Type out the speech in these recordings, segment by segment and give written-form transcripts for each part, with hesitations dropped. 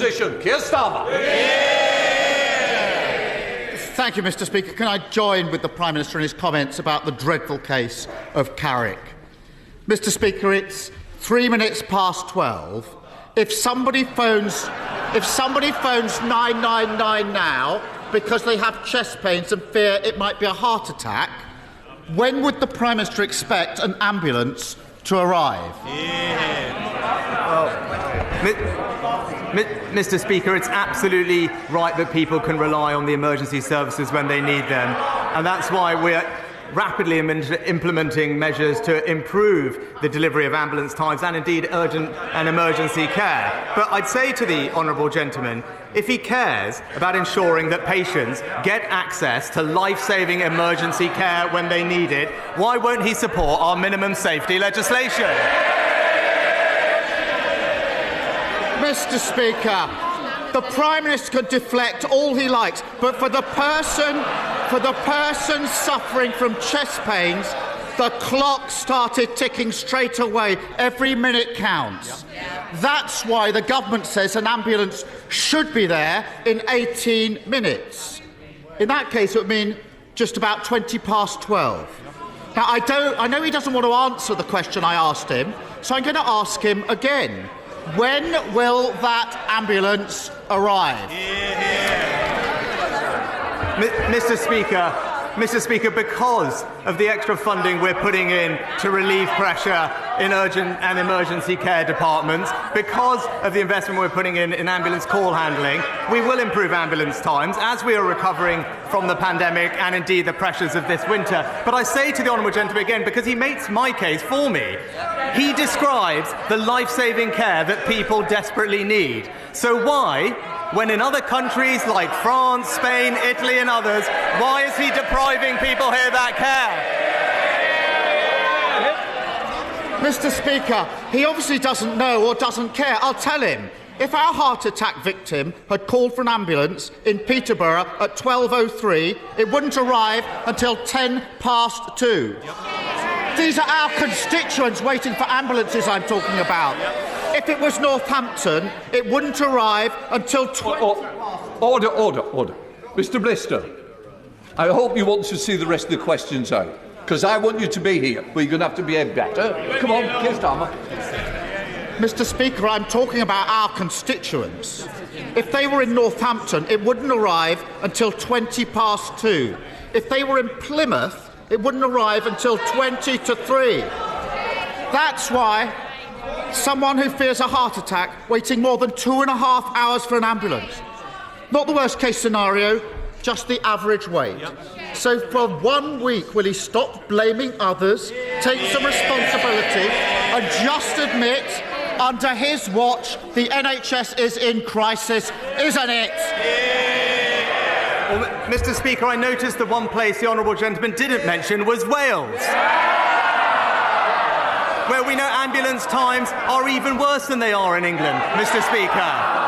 opposition, Keir Starmer. Thank you, Mr. Speaker. Can I join with the Prime Minister in his comments about the dreadful case of Carrick? Mr. Speaker, it's 3 minutes past 12. If somebody phones 999 now because they have chest pains and fear it might be a heart attack, when would the Prime Minister expect an ambulance to arrive? Mr. Speaker, it's absolutely right that people can rely on the emergency services when they need them, and that's why we're rapidly implementing measures to improve the delivery of ambulance times and indeed urgent and emergency care. But I'd say to the honourable gentleman, if he cares about ensuring that patients get access to life-saving emergency care when they need it, why won't he support our minimum safety legislation? Mr. Speaker, the Prime Minister can deflect all he likes, but for the person suffering from chest pains, the clock started ticking straight away. Every minute counts. That's why the government says an ambulance should be there in 18 minutes. In that case, it would mean just about 20 past 12. Now, I know he doesn't want to answer the question I asked him, so I'm going to ask him again. When will that ambulance arrive? Mr. Speaker, because of the extra funding we're putting in to relieve pressure in urgent and emergency care departments, because of the investment we're putting in ambulance call handling, we will improve ambulance times as we are recovering from the pandemic and indeed the pressures of this winter. But I say to the honourable gentleman again, because he makes my case for me, he describes the life-saving care that people desperately need. So why, when in other countries like France, Spain, Italy and others, why is he depriving people here that care? Mr. Speaker, he obviously doesn't know or doesn't care. I'll tell him. If our heart attack victim had called for an ambulance in Peterborough at 12:03, it wouldn't arrive until 10 past 2. These are our constituents waiting for ambulances I'm talking about. If it was Northampton, it wouldn't arrive until 20 Order. Mr. Blister, I hope you want to see the rest of the questions out, because I want you to be here, but you're going to have to behave better. Come on, Keir Starmer. Mr. Speaker, I'm talking about our constituents. If they were in Northampton, it wouldn't arrive until 20 past 2. If they were in Plymouth, it wouldn't arrive until 20 to 3. That's why someone who fears a heart attack waiting more than 2.5 hours for an ambulance. Not the worst case scenario, just the average wait. So for 1 week, will he stop blaming others, take some responsibility and just admit under his watch the NHS is in crisis, isn't it? Well, Mr. Speaker, I noticed the one place the honourable gentleman didn't mention was Wales, where we know ambulance times are even worse than they are in England, Mr. Speaker.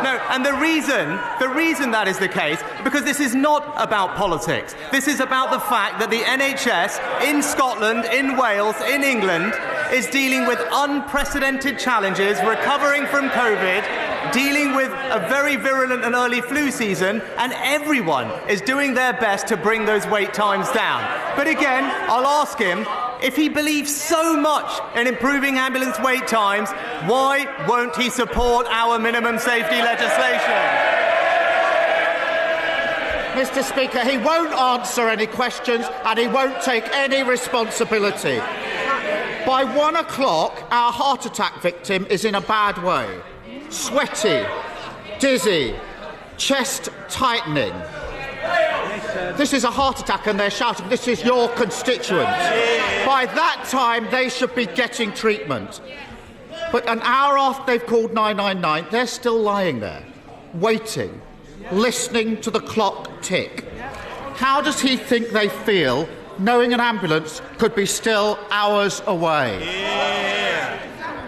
No, and the reason that is the case, because this is not about politics. This is about the fact that the NHS in Scotland, in Wales, in England is dealing with unprecedented challenges, recovering from COVID, dealing with a very virulent and early flu season, and everyone is doing their best to bring those wait times down. But again, I'll ask him, if he believes so much in improving ambulance wait times, why won't he support our minimum safety legislation? Mr. Speaker, he won't answer any questions and he won't take any responsibility. By 1 o'clock, our heart attack victim is in a bad way. Sweaty, dizzy, chest tightening. This is a heart attack and they're shouting, this is your constituents. By that time, they should be getting treatment. But an hour after they've called 999, they're still lying there, waiting, listening to the clock tick. How does he think they feel knowing an ambulance could be still hours away?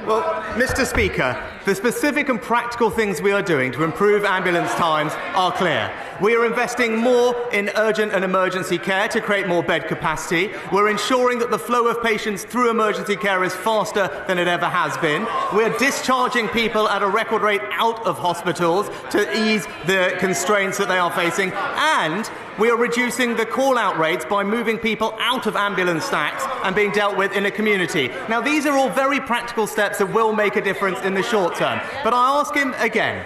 Well, Mr. Speaker, The specific and practical things we are doing to improve ambulance times are clear. We are investing more in urgent and emergency care to create more bed capacity. We're ensuring that the flow of patients through emergency care is faster than it ever has been. We're discharging people at a record rate out of hospitals to ease the constraints that they are facing. And we are reducing the call-out rates by moving people out of ambulance stacks and being dealt with in a community. Now, these are all very practical steps that will make a difference in the short term. But I ask him again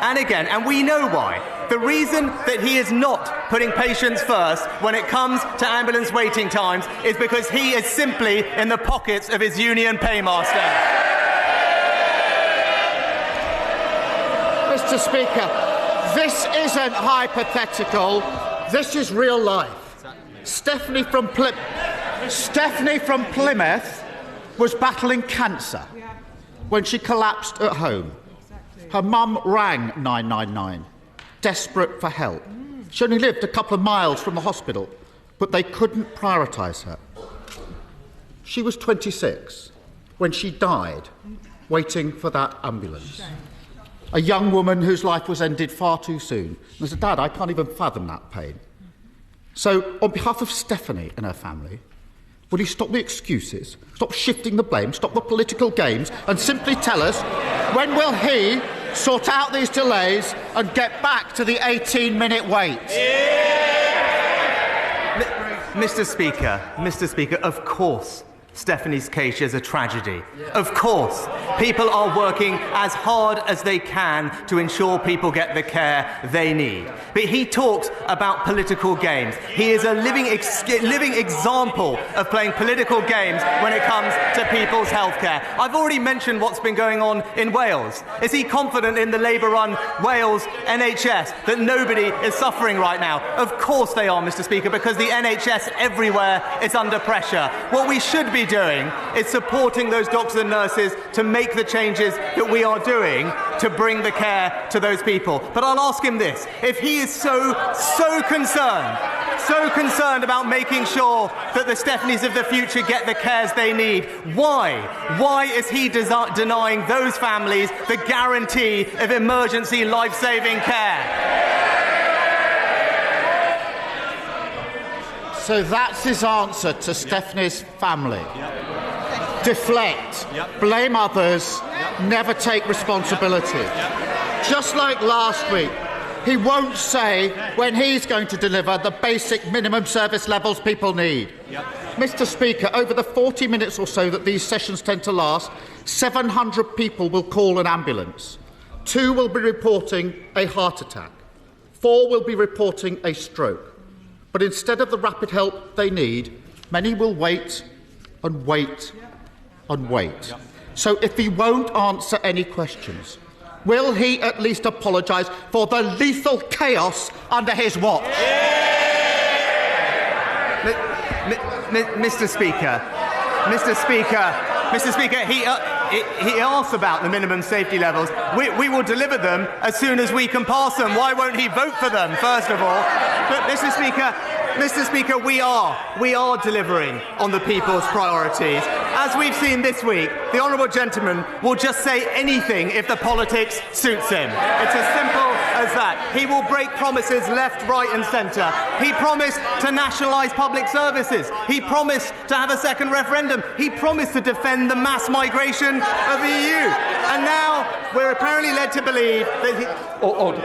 and again, and we know why. The reason that he is not putting patients first when it comes to ambulance waiting times is because he is simply in the pockets of his union paymaster. Mr. Speaker, this isn't hypothetical. This is real life. Stephanie from Plymouth was battling cancer when she collapsed at home. Her mum rang 999, desperate for help. She only lived a couple of miles from the hospital, but they couldn't prioritise her. She was 26 when she died, waiting for that ambulance. A young woman whose life was ended far too soon. And I said, Dad, I can't even fathom that pain. So, on behalf of Stephanie and her family, will you stop the excuses, stop shifting the blame, stop the political games, and simply tell us when will he sort out these delays and get back to the 18-minute wait? Mr. Speaker, of course Stephanie's case is a tragedy. Of course, people are working as hard as they can to ensure people get the care they need. But he talks about political games. He is a living example of playing political games when it comes to people's healthcare. I've already mentioned what's been going on in Wales. Is he confident in the Labour-run Wales NHS that nobody is suffering right now? Of course they are, Mr. Speaker, because the NHS everywhere is under pressure. What we should be doing is supporting those doctors and nurses to make the changes that we are doing to bring the care to those people. But I'll ask him this. If he is so concerned about making sure that the Stephanies of the future get the cares they need, why is he denying those families the guarantee of emergency life-saving care? So that's his answer to Stephanie's family. Deflect, blame others, never take responsibility. Just like last week, he won't say when he's going to deliver the basic minimum service levels people need. Mr. Speaker, over the 40 minutes or so that these sessions tend to last, 700 people will call an ambulance. 2 will be reporting a heart attack. 4 will be reporting a stroke. But instead of the rapid help they need, many will wait and wait and wait. So if he won't answer any questions, will he at least apologise for the lethal chaos under his watch? Mr. Speaker, he asks about the minimum safety levels. We will deliver them as soon as we can pass them. Why won't he vote for them, first of all? But, Mr. Speaker, we are delivering on the people's priorities. As we've seen this week, the honourable gentleman will just say anything if the politics suits him. It's as simple as that. He will break promises left, right and centre. He promised to nationalise public services. He promised to have a second referendum. He promised to defend the mass migration of the EU. And now we're apparently led to believe that he... Order.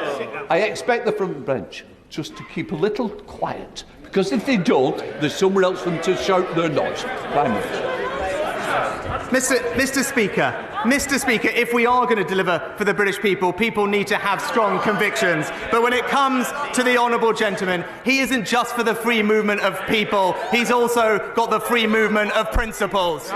I expect the front bench just to keep a little quiet, because if they don't, there's somewhere else for them to shout their noise. Prime Minister. Mr. Speaker, if we are going to deliver for the British people, people need to have strong convictions. But when it comes to the honourable gentleman, he isn't just for the free movement of people, he's also got the free movement of principles.